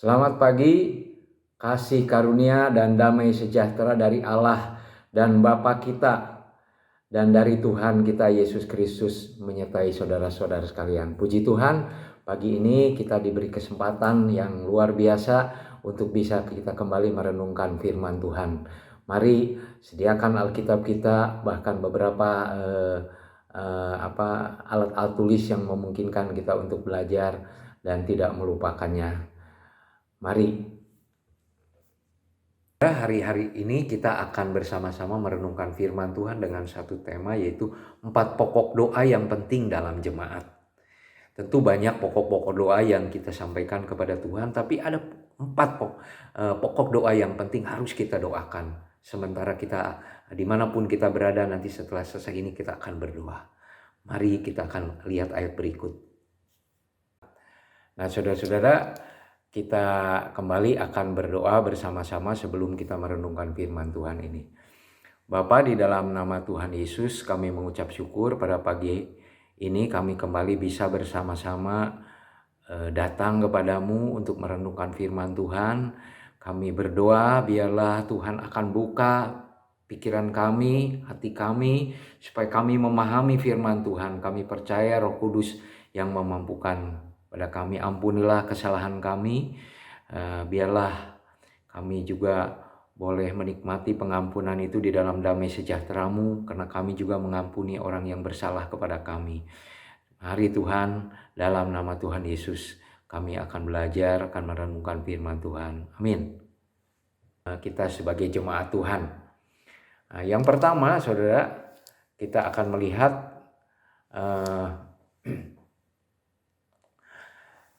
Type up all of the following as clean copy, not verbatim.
Selamat pagi, kasih karunia dan damai sejahtera dari Allah dan Bapa kita dan dari Tuhan kita Yesus Kristus menyertai saudara-saudara sekalian. Puji Tuhan, pagi ini kita diberi kesempatan yang luar biasa untuk bisa kita kembali merenungkan firman Tuhan. Mari sediakan Alkitab kita, bahkan beberapa alat-alat tulis yang memungkinkan kita untuk belajar dan tidak melupakannya. Mari. Hari-hari ini kita akan bersama-sama merenungkan firman Tuhan dengan satu tema, yaitu 4 pokok doa yang penting dalam jemaat. Tentu banyak pokok-pokok doa yang kita sampaikan kepada Tuhan, tapi ada 4 pokok doa yang penting harus kita doakan. Sementara kita dimanapun kita berada, nanti setelah selesai ini kita akan berdoa. Mari kita akan lihat ayat berikut. Nah, saudara-saudara, kita kembali akan berdoa bersama-sama sebelum kita merenungkan firman Tuhan ini. Bapa, di dalam nama Tuhan Yesus kami mengucap syukur pada pagi ini kami kembali bisa bersama-sama datang kepadamu untuk merenungkan firman Tuhan. Kami berdoa biarlah Tuhan akan buka pikiran kami, hati kami, supaya kami memahami firman Tuhan. Kami percaya Roh Kudus yang memampukan pada kami. Ampunilah kesalahan kami, biarlah kami juga boleh menikmati pengampunan itu di dalam damai sejahtera-Mu, karena kami juga mengampuni orang yang bersalah kepada kami. Hari Tuhan, dalam nama Tuhan Yesus kami akan belajar, akan merenungkan firman Tuhan. Amin. Kita sebagai jemaat Tuhan, yang pertama saudara, kita akan melihat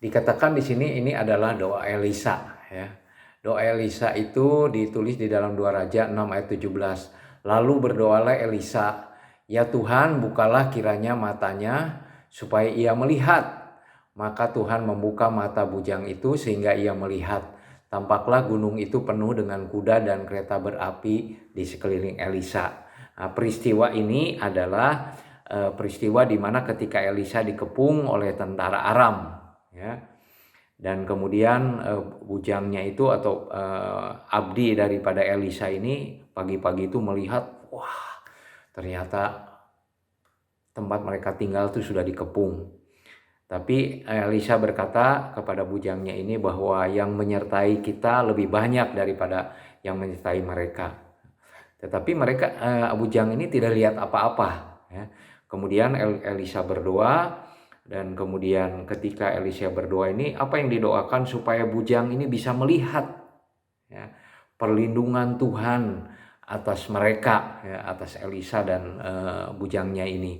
dikatakan di sini ini adalah doa Elisa, ya. Doa Elisa itu ditulis di dalam 2 Raja 6 ayat 17. Lalu berdoalah Elisa, "Ya Tuhan, bukalah kiranya matanya supaya ia melihat." Maka Tuhan membuka mata bujang itu sehingga ia melihat. Tampaklah gunung itu penuh dengan kuda dan kereta berapi di sekeliling Elisa. Nah, peristiwa ini adalah peristiwa di mana ketika Elisa dikepung oleh tentara Aram, ya. Dan kemudian bujangnya itu atau abdi daripada Elisa ini pagi-pagi itu melihat, wah, ternyata tempat mereka tinggal itu sudah dikepung. Tapi Elisa berkata kepada bujangnya ini bahwa yang menyertai kita lebih banyak daripada yang menyertai mereka. Tetapi mereka bujang ini tidak lihat apa-apa, ya. Kemudian Elisa berdoa. Dan kemudian ketika Elisa berdoa ini, apa yang didoakan supaya bujang ini bisa melihat, ya, perlindungan Tuhan atas mereka, ya, atas Elisa dan bujangnya ini.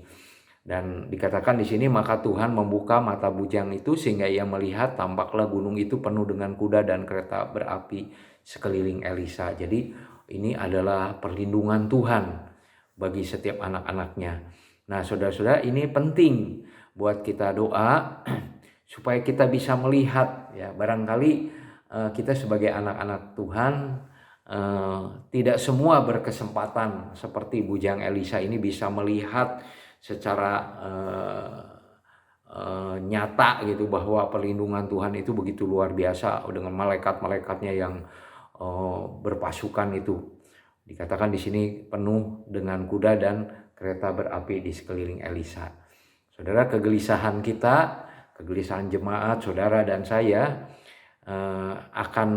Dan dikatakan di sini, maka Tuhan membuka mata bujang itu sehingga ia melihat, tampaklah gunung itu penuh dengan kuda dan kereta berapi sekeliling Elisa. Jadi ini adalah perlindungan Tuhan bagi setiap anak-anaknya. Nah, saudara-saudara, ini penting buat kita doa supaya kita bisa melihat, ya. Barangkali kita sebagai anak-anak Tuhan tidak semua berkesempatan seperti bujang Elisa ini bisa melihat secara nyata gitu bahwa perlindungan Tuhan itu begitu luar biasa dengan malaikat-malaikatnya yang berpasukan itu. Dikatakan di sini penuh dengan kuda dan kereta berapi di sekeliling Elisa. Saudara, kegelisahan kita, kegelisahan jemaat, saudara dan saya akan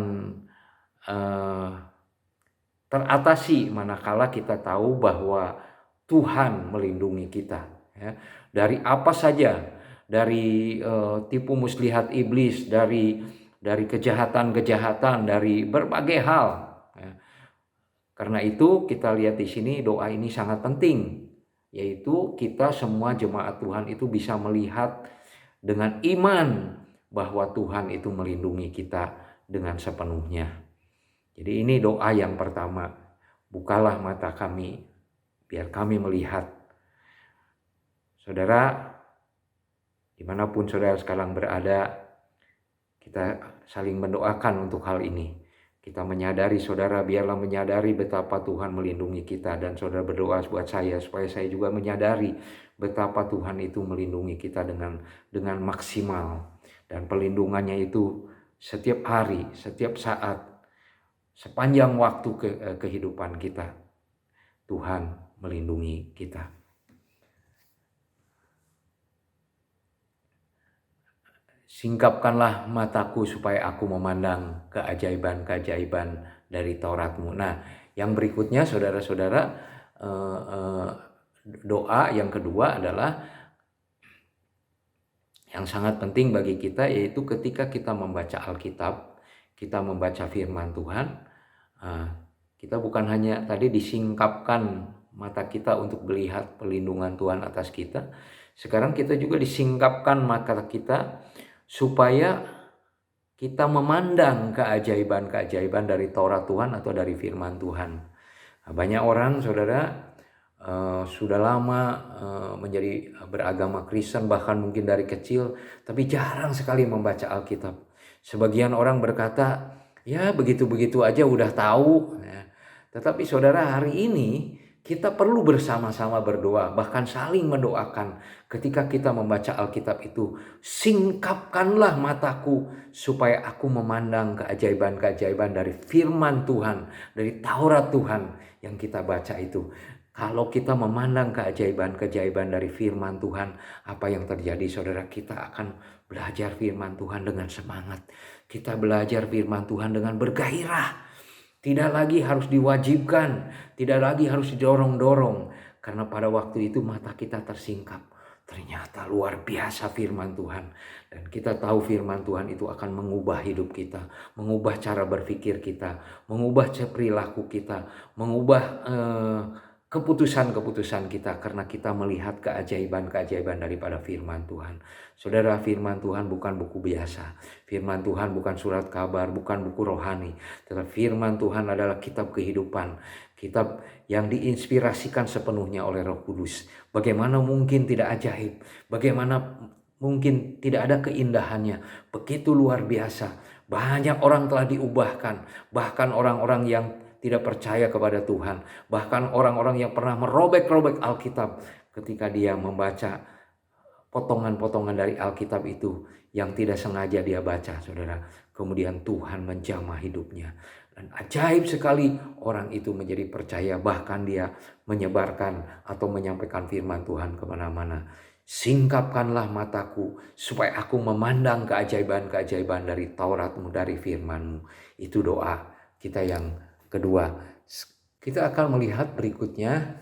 teratasi manakala kita tahu bahwa Tuhan melindungi kita, ya. Dari apa saja, dari tipu muslihat iblis, dari kejahatan-kejahatan, dari berbagai hal, ya. Karena itu kita lihat di sini doa ini sangat penting, yaitu kita semua jemaat Tuhan itu bisa melihat dengan iman bahwa Tuhan itu melindungi kita dengan sepenuhnya. Jadi ini doa yang pertama, bukalah mata kami biar kami melihat. Saudara, dimanapun saudara sekarang berada, kita saling mendoakan untuk hal ini. Kita menyadari, saudara, biarlah menyadari betapa Tuhan melindungi kita. Dan saudara berdoa buat saya supaya saya juga menyadari betapa Tuhan itu melindungi kita dengan maksimal. Dan perlindungannya itu setiap hari, setiap saat, sepanjang waktu kehidupan kita. Tuhan melindungi kita. Singkapkanlah mataku supaya aku memandang keajaiban-keajaiban dari Tauratmu. Nah, yang berikutnya saudara-saudara, doa yang kedua adalah yang sangat penting bagi kita, yaitu ketika kita membaca Alkitab, kita membaca firman Tuhan, kita bukan hanya tadi disingkapkan mata kita untuk melihat perlindungan Tuhan atas kita, sekarang kita juga disingkapkan mata kita supaya kita memandang keajaiban-keajaiban dari Taurat Tuhan atau dari firman Tuhan. Banyak orang, saudara, sudah lama menjadi beragama Kristen, bahkan mungkin dari kecil, tapi jarang sekali membaca Alkitab. Sebagian orang berkata, ya begitu-begitu aja udah tahu. Tetapi saudara, hari ini kita perlu bersama-sama berdoa, bahkan saling mendoakan. Ketika kita membaca Alkitab itu, singkapkanlah mataku supaya aku memandang keajaiban-keajaiban dari firman Tuhan, dari Taurat Tuhan yang kita baca itu. Kalau kita memandang keajaiban-keajaiban dari firman Tuhan, apa yang terjadi, saudara? Kita akan belajar firman Tuhan dengan semangat. Kita belajar firman Tuhan dengan bergairah. Tidak lagi harus diwajibkan, tidak lagi harus didorong-dorong. Karena pada waktu itu mata kita tersingkap. Ternyata luar biasa firman Tuhan. Dan kita tahu firman Tuhan itu akan mengubah hidup kita. Mengubah cara berpikir kita. Mengubah perilaku kita. Mengubah keputusan-keputusan kita. Karena kita melihat keajaiban-keajaiban daripada firman Tuhan. Saudara, firman Tuhan bukan buku biasa. Firman Tuhan bukan surat kabar, bukan buku rohani. Tetapi firman Tuhan adalah kitab kehidupan. Kitab yang diinspirasikan sepenuhnya oleh Roh Kudus. Bagaimana mungkin tidak ajaib? Bagaimana mungkin tidak ada keindahannya? Begitu luar biasa. Banyak orang telah diubahkan. Bahkan orang-orang yang tidak percaya kepada Tuhan. Bahkan orang-orang yang pernah merobek-robek Alkitab. Ketika dia membaca potongan-potongan dari Alkitab itu yang tidak sengaja dia baca, saudara. Kemudian Tuhan menjamah hidupnya. Dan ajaib sekali orang itu menjadi percaya, bahkan dia menyebarkan atau menyampaikan firman Tuhan kemana-mana. Singkapkanlah mataku supaya aku memandang keajaiban-keajaiban dari Tauratmu, dari firmanmu. Itu doa kita yang kedua. Kita akan melihat berikutnya,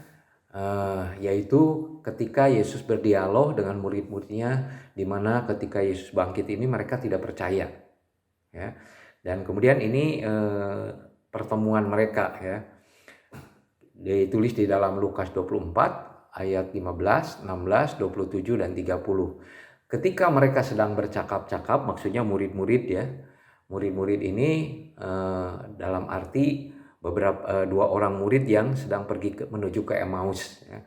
yaitu ketika Yesus berdialog dengan murid-muridnya, di mana ketika Yesus bangkit ini mereka tidak percaya, ya. Dan kemudian ini pertemuan mereka, ya, ditulis di dalam Lukas 24 ayat 15, 16, 27 dan 30. Ketika mereka sedang bercakap-cakap, maksudnya murid-murid, ya, murid-murid ini dalam arti dua orang murid yang sedang pergi menuju ke Emmaus, ya.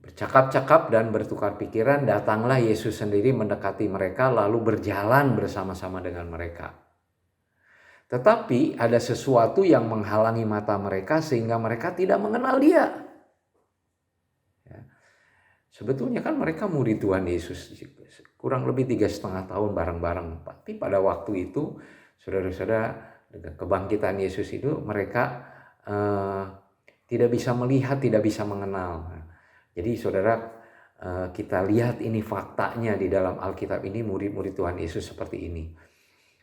Bercakap-cakap dan bertukar pikiran, datanglah Yesus sendiri mendekati mereka lalu berjalan bersama-sama dengan mereka. Tetapi ada sesuatu yang menghalangi mata mereka sehingga mereka tidak mengenal dia. Ya. Sebetulnya kan mereka murid Tuhan Yesus kurang lebih 3,5 tahun bareng-bareng. Tapi pada waktu itu, saudara-saudara, dengan kebangkitan Yesus itu mereka tidak bisa melihat, tidak bisa mengenal. Jadi saudara, kita lihat ini faktanya di dalam Alkitab ini, murid-murid Tuhan Yesus seperti ini.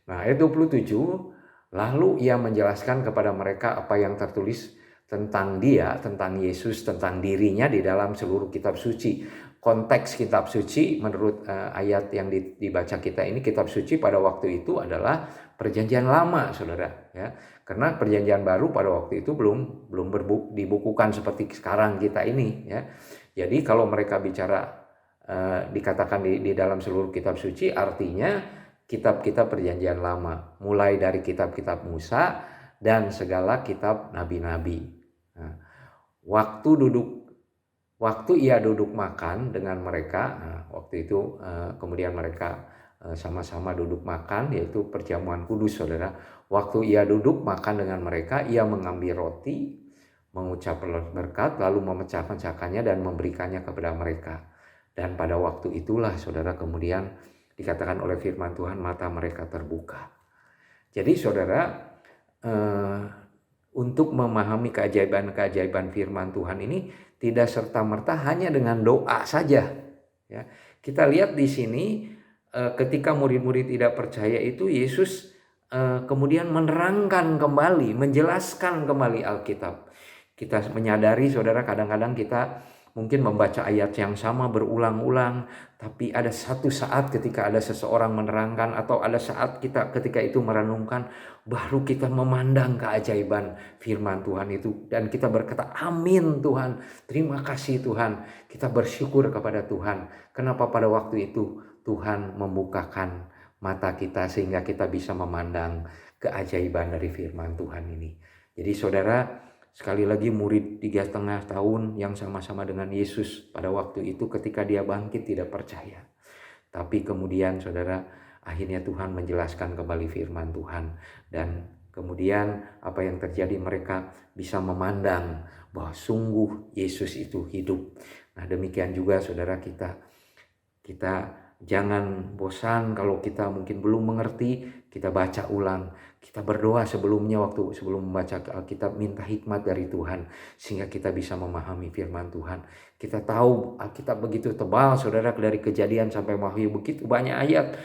Nah, ayat 27, lalu ia menjelaskan kepada mereka apa yang tertulis tentang dia, tentang Yesus, tentang dirinya di dalam seluruh kitab suci. Konteks kitab suci menurut ayat yang dibaca kita ini, kitab suci pada waktu itu adalah perjanjian lama, saudara, ya. Karena perjanjian baru pada waktu itu belum dibukukan seperti sekarang kita ini, ya. Jadi kalau mereka bicara dikatakan di dalam seluruh kitab suci, artinya kitab-kitab perjanjian lama, mulai dari kitab-kitab Musa dan segala kitab nabi-nabi. Nah, waktu ia duduk makan dengan mereka, waktu itu kemudian mereka sama-sama duduk makan, yaitu perjamuan kudus, saudara. Waktu ia duduk makan dengan mereka, ia mengambil roti, mengucap berkat, lalu memecah-mecahkannya dan memberikannya kepada mereka. Dan pada waktu itulah, saudara, kemudian Dikatakan oleh firman Tuhan, mata mereka terbuka. Jadi saudara, untuk memahami keajaiban-keajaiban firman Tuhan ini tidak serta-merta hanya dengan doa saja. Ya, kita lihat di sini ketika murid-murid tidak percaya itu, Yesus kemudian menerangkan kembali, menjelaskan kembali Alkitab. Kita menyadari saudara, kadang-kadang kita mungkin membaca ayat yang sama berulang-ulang, tapi ada satu saat ketika ada seseorang menerangkan, atau ada saat kita ketika itu merenungkan, baru kita memandang keajaiban firman Tuhan itu, dan kita berkata, amin Tuhan, terima kasih Tuhan. Kita bersyukur kepada Tuhan. Kenapa pada waktu itu Tuhan membukakan mata kita sehingga kita bisa memandang keajaiban dari firman Tuhan ini. Jadi saudara, sekali lagi murid 3,5 tahun yang sama-sama dengan Yesus pada waktu itu ketika dia bangkit tidak percaya. Tapi kemudian saudara, akhirnya Tuhan menjelaskan kembali firman Tuhan. Dan kemudian apa yang terjadi, mereka bisa memandang bahwa sungguh Yesus itu hidup. Nah demikian juga saudara, kita jangan bosan kalau kita mungkin belum mengerti, kita baca ulang. Kita berdoa sebelumnya, sebelum membaca Alkitab, minta hikmat dari Tuhan sehingga kita bisa memahami firman Tuhan. Kita tahu Alkitab begitu tebal saudara, dari Kejadian sampai Wahyu begitu banyak ayat.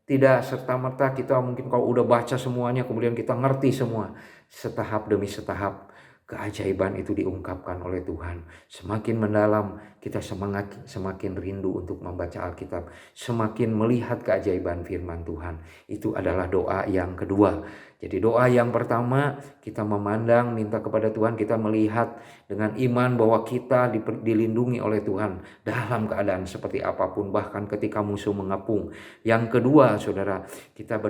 Tidak serta-merta kita mungkin kalau udah baca semuanya kemudian kita ngerti semua. Setahap demi setahap keajaiban itu diungkapkan oleh Tuhan. Semakin mendalam kita semakin rindu untuk membaca Alkitab, semakin melihat keajaiban firman Tuhan. Itu adalah doa yang kedua. Jadi doa yang pertama, kita memandang, minta kepada Tuhan, kita melihat dengan iman bahwa kita dilindungi oleh Tuhan dalam keadaan seperti apapun, bahkan ketika musuh mengepung. Yang kedua saudara, kita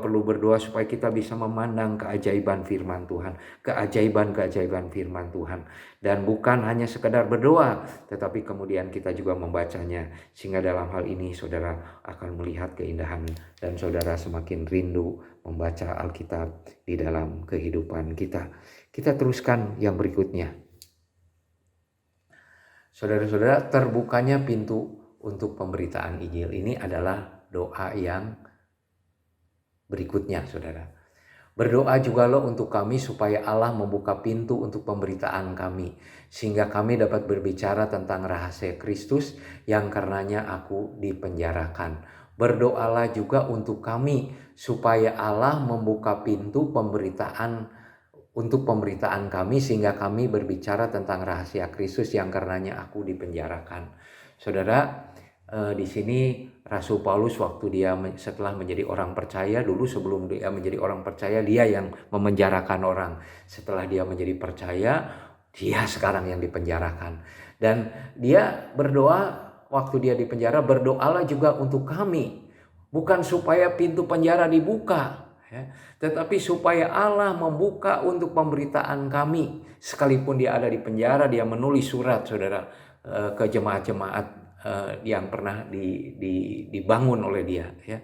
perlu berdoa supaya kita bisa memandang keajaiban firman Tuhan, keajaiban firman Tuhan. Dan bukan hanya sekedar berdoa, tetapi kemudian kita juga membacanya. Sehingga dalam hal ini saudara akan melihat keindahan dan saudara semakin rindu membaca Alkitab di dalam kehidupan kita. Kita teruskan yang berikutnya. Saudara-saudara, terbukanya pintu untuk pemberitaan Injil ini adalah doa yang berikutnya saudara. Berdoa juga loh untuk kami supaya Allah membuka pintu untuk pemberitaan kami, sehingga kami dapat berbicara tentang rahasia Kristus yang karenanya aku dipenjarakan. Berdoalah juga untuk kami supaya Allah membuka pintu untuk pemberitaan kami, sehingga kami berbicara tentang rahasia Kristus yang karenanya aku dipenjarakan. Saudara, di sini Rasul Paulus waktu dia setelah menjadi orang percaya, dulu sebelum dia menjadi orang percaya dia yang memenjarakan orang. Setelah dia menjadi percaya, dia sekarang yang dipenjarakan. Dan dia berdoa waktu dia dipenjara, berdoalah juga untuk kami. Bukan supaya pintu penjara dibuka, ya, tetapi supaya Allah membuka untuk pemberitaan kami. Sekalipun dia ada di penjara, dia menulis surat saudara ke jemaat-jemaat yang pernah dibangun oleh dia, ya.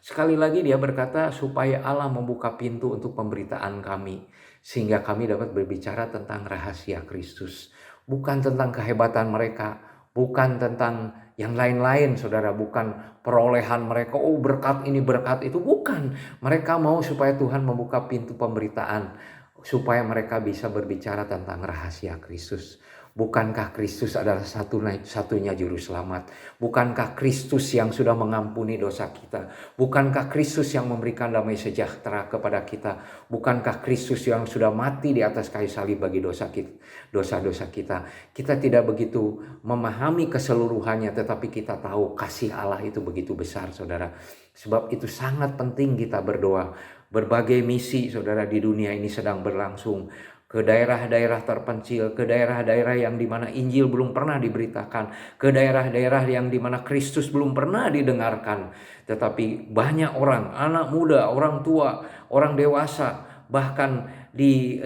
Sekali lagi dia berkata supaya Allah membuka pintu untuk pemberitaan kami, sehingga kami dapat berbicara tentang rahasia Kristus, bukan tentang kehebatan mereka, bukan tentang yang lain-lain saudara, bukan perolehan mereka, oh berkat ini berkat itu, bukan. Mereka mau supaya Tuhan membuka pintu pemberitaan supaya mereka bisa berbicara tentang rahasia Kristus. Bukankah Kristus adalah satunya juru selamat? Bukankah Kristus yang sudah mengampuni dosa kita? Bukankah Kristus yang memberikan damai sejahtera kepada kita? Bukankah Kristus yang sudah mati di atas kayu salib bagi dosa-dosa kita? Kita tidak begitu memahami keseluruhannya, tetapi kita tahu kasih Allah itu begitu besar saudara. Sebab itu sangat penting kita berdoa. Berbagai misi saudara di dunia ini sedang berlangsung, ke daerah-daerah terpencil, ke daerah-daerah yang dimana Injil belum pernah diberitakan, ke daerah-daerah yang dimana Kristus belum pernah didengarkan. Tetapi banyak orang, anak muda, orang tua, orang dewasa, bahkan di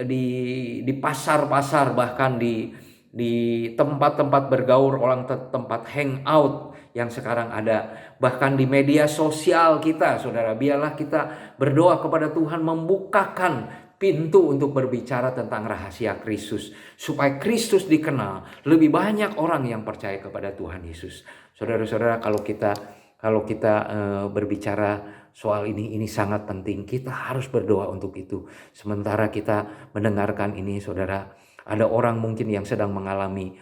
pasar-pasar, bahkan di tempat-tempat bergaul, orang tempat hangout yang sekarang ada, bahkan di media sosial kita saudara. Biarlah kita berdoa kepada Tuhan membukakan pintu untuk berbicara tentang rahasia Kristus. Supaya Kristus dikenal, lebih banyak orang yang percaya kepada Tuhan Yesus. Saudara-saudara, kalau kita berbicara soal ini sangat penting. Kita harus berdoa untuk itu. Sementara kita mendengarkan ini, saudara, ada orang mungkin yang sedang mengalami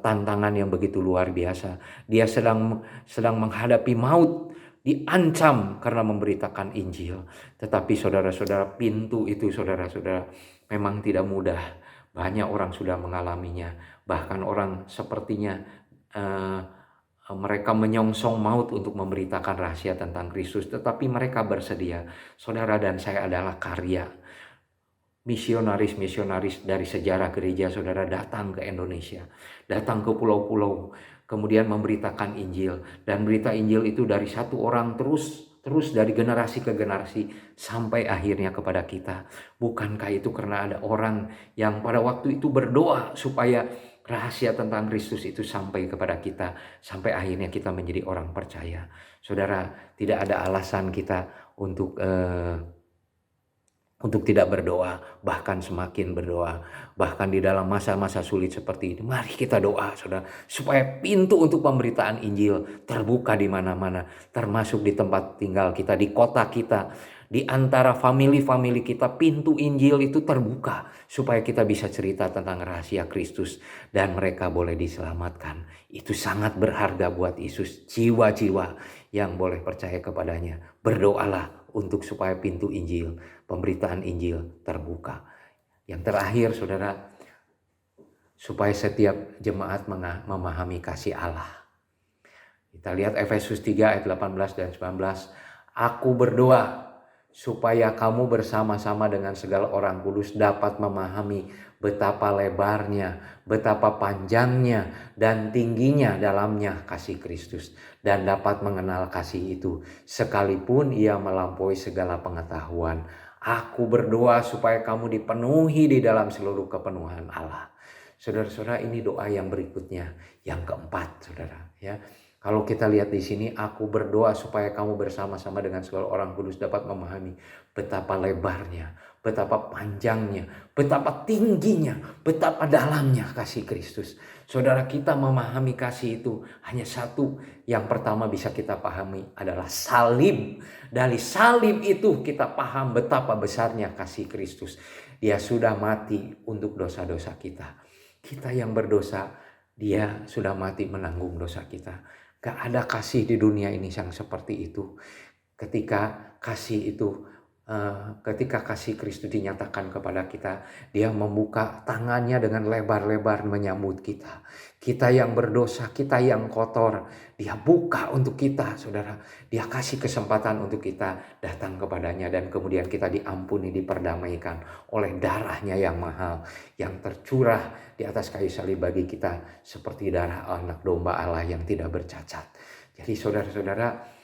tantangan yang begitu luar biasa. Dia sedang menghadapi maut, diancam karena memberitakan Injil. Tetapi saudara-saudara, pintu itu saudara-saudara memang tidak mudah. Banyak orang sudah mengalaminya. Bahkan orang sepertinya mereka menyongsong maut untuk memberitakan rahasia tentang Kristus. Tetapi mereka bersedia. Saudara dan saya adalah karya misionaris dari sejarah gereja, saudara, datang ke Indonesia, datang ke pulau-pulau, kemudian memberitakan Injil. Dan berita Injil itu dari satu orang terus dari generasi ke generasi sampai akhirnya kepada kita. Bukankah itu karena ada orang yang pada waktu itu berdoa supaya rahasia tentang Kristus itu sampai kepada kita, sampai akhirnya kita menjadi orang percaya. Saudara, tidak ada alasan kita untuk tidak berdoa, bahkan semakin berdoa. Bahkan di dalam masa-masa sulit seperti ini, mari kita doa, saudara, supaya pintu untuk pemberitaan Injil terbuka di mana-mana, termasuk di tempat tinggal kita, di kota kita, di antara famili-famili kita. Pintu Injil itu terbuka supaya kita bisa cerita tentang rahasia Kristus dan mereka boleh diselamatkan. Itu sangat berharga buat Yesus, jiwa-jiwa yang boleh percaya kepadanya. Berdoalah untuk supaya pintu Injil, pemberitaan Injil terbuka. Yang terakhir, saudara, supaya setiap jemaat memahami kasih Allah. Kita lihat Efesus 3 ayat 18 dan 19. Aku berdoa supaya kamu bersama-sama dengan segala orang kudus dapat memahami betapa lebarnya, betapa panjangnya dan tingginya dalamnya kasih Kristus, dan dapat mengenal kasih itu sekalipun ia melampaui segala pengetahuan. Aku berdoa supaya kamu dipenuhi di dalam seluruh kepenuhan Allah. Saudara-saudara, ini doa yang berikutnya, yang keempat, saudara, ya. Kalau kita lihat di sini, aku berdoa supaya kamu bersama-sama dengan segala orang kudus dapat memahami betapa lebarnya, betapa panjangnya, betapa tingginya, betapa dalamnya kasih Kristus. Saudara, kita memahami kasih itu hanya satu. Yang pertama bisa kita pahami adalah salib. Dari salib itu kita paham betapa besarnya kasih Kristus. Dia sudah mati untuk dosa-dosa kita. Kita yang berdosa, dia sudah mati menanggung dosa kita. Gak ada kasih di dunia ini yang seperti itu. Ketika kasih Kristus dinyatakan kepada kita, dia membuka tangannya dengan lebar-lebar menyambut kita. Kita yang berdosa, kita yang kotor, dia buka untuk kita, saudara. Dia kasih kesempatan untuk kita datang kepadanya, dan kemudian kita diampuni, diperdamaikan oleh darahnya yang mahal, yang tercurah di atas kayu salib bagi kita, seperti darah anak domba Allah yang tidak bercacat. Jadi saudara-saudara,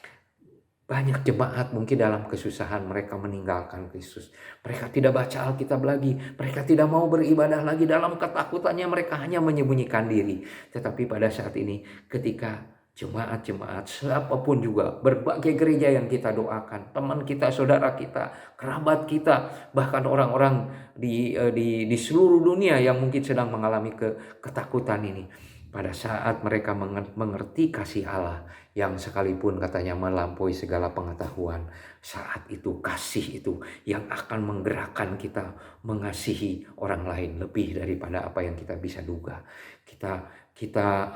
banyak jemaat mungkin dalam kesusahan mereka meninggalkan Kristus. Mereka tidak baca Alkitab lagi. Mereka tidak mau beribadah lagi. Dalam ketakutannya mereka hanya menyembunyikan diri. Tetapi pada saat ini, ketika jemaat-jemaat siapapun juga, berbagai gereja yang kita doakan, teman kita, saudara kita, kerabat kita, bahkan orang-orang di seluruh dunia yang mungkin sedang mengalami ketakutan ini, pada saat mereka mengerti kasih Allah yang sekalipun katanya melampaui segala pengetahuan, saat itu kasih itu yang akan menggerakkan kita mengasihi orang lain lebih daripada apa yang kita bisa duga. Kita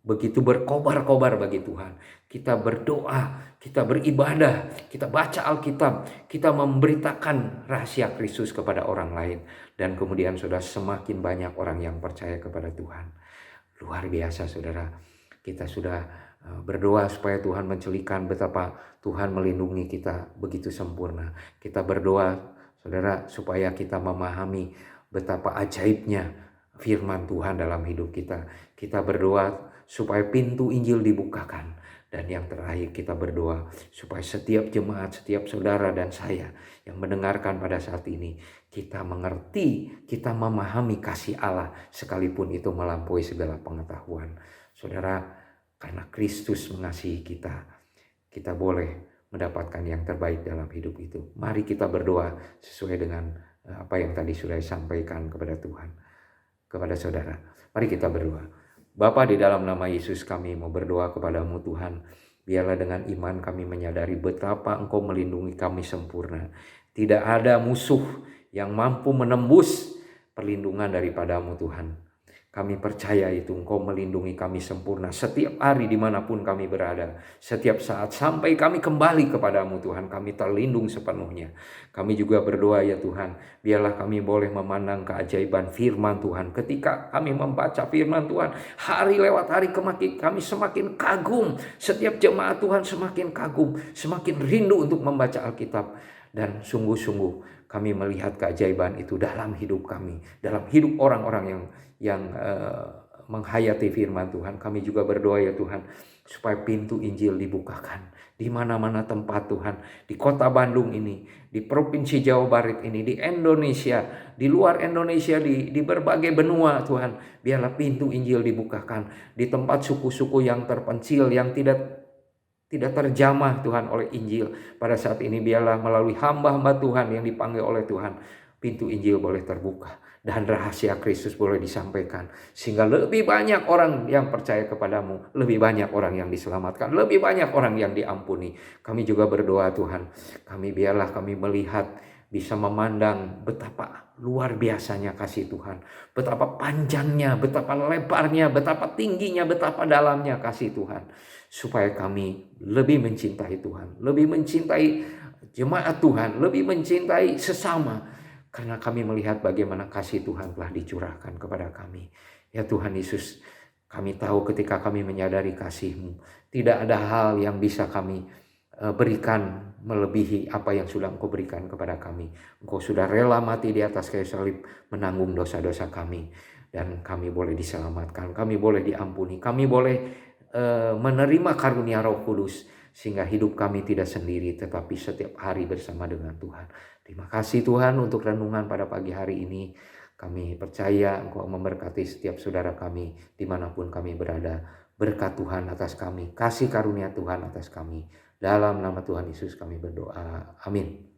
begitu berkobar-kobar bagi Tuhan. Kita berdoa, kita beribadah, kita baca Alkitab, kita memberitakan rahasia Kristus kepada orang lain. Dan kemudian sudah semakin banyak orang yang percaya kepada Tuhan. Luar biasa, saudara. Kita sudah berdoa supaya Tuhan mencelikan betapa Tuhan melindungi kita begitu sempurna. Kita berdoa, saudara, supaya kita memahami betapa ajaibnya firman Tuhan dalam hidup kita. Kita berdoa supaya pintu Injil dibukakan. Dan yang terakhir, kita berdoa supaya setiap jemaat, setiap saudara dan saya yang mendengarkan pada saat ini, kita mengerti, kita memahami kasih Allah sekalipun itu melampaui segala pengetahuan. Saudara, karena Kristus mengasihi kita, kita boleh mendapatkan yang terbaik dalam hidup itu. Mari kita berdoa sesuai dengan apa yang tadi sudah sampaikan kepada Tuhan, kepada saudara. Mari kita berdoa. Bapa, di dalam nama Yesus kami mau berdoa kepadamu Tuhan. Biarlah dengan iman kami menyadari betapa Engkau melindungi kami sempurna. Tidak ada musuh yang mampu menembus perlindungan daripadamu Tuhan. Kami percaya itu Engkau melindungi kami sempurna setiap hari dimanapun kami berada. Setiap saat sampai kami kembali kepadamu Tuhan, kami terlindung sepenuhnya. Kami juga berdoa ya Tuhan, biarlah kami boleh memandang keajaiban firman Tuhan. Ketika kami membaca firman Tuhan, hari lewat hari kami semakin kagum. Setiap jemaat Tuhan semakin kagum, semakin rindu untuk membaca Alkitab. Dan sungguh-sungguh kami melihat keajaiban itu dalam hidup kami, dalam hidup orang-orang yang menghayati firman Tuhan. Kami juga berdoa ya Tuhan, supaya pintu Injil dibukakan di mana-mana tempat Tuhan, di kota Bandung ini, di provinsi Jawa Barat ini, di Indonesia, di luar Indonesia, di berbagai benua Tuhan. Biarlah pintu Injil dibukakan di tempat suku-suku yang terpencil, yang tidak terjamah Tuhan oleh Injil. Pada saat ini biarlah melalui hamba-hamba Tuhan yang dipanggil oleh Tuhan, pintu Injil boleh terbuka dan rahasia Kristus boleh disampaikan. Sehingga lebih banyak orang yang percaya kepadamu, lebih banyak orang yang diselamatkan, lebih banyak orang yang diampuni. Kami juga berdoa Tuhan, biarlah kami melihat, bisa memandang betapa luar biasanya kasih Tuhan. Betapa panjangnya, betapa lebarnya, betapa tingginya, betapa dalamnya kasih Tuhan. Supaya kami lebih mencintai Tuhan, lebih mencintai jemaat Tuhan, lebih mencintai sesama. Karena kami melihat bagaimana kasih Tuhan telah dicurahkan kepada kami. Ya Tuhan Yesus, kami tahu ketika kami menyadari kasih-Mu, tidak ada hal yang bisa kami berikan melebihi apa yang sudah Engkau berikan kepada kami. Engkau sudah rela mati di atas kayu salib menanggung dosa-dosa kami. Dan kami boleh diselamatkan, kami boleh diampuni, kami boleh menerima karunia Roh Kudus, sehingga hidup kami tidak sendiri tetapi setiap hari bersama dengan Tuhan. Terima kasih Tuhan untuk renungan pada pagi hari ini. Kami percaya Engkau memberkati setiap saudara kami dimanapun kami berada. Berkat Tuhan atas kami, kasih karunia Tuhan atas kami. Dalam nama Tuhan Yesus kami berdoa. Amin.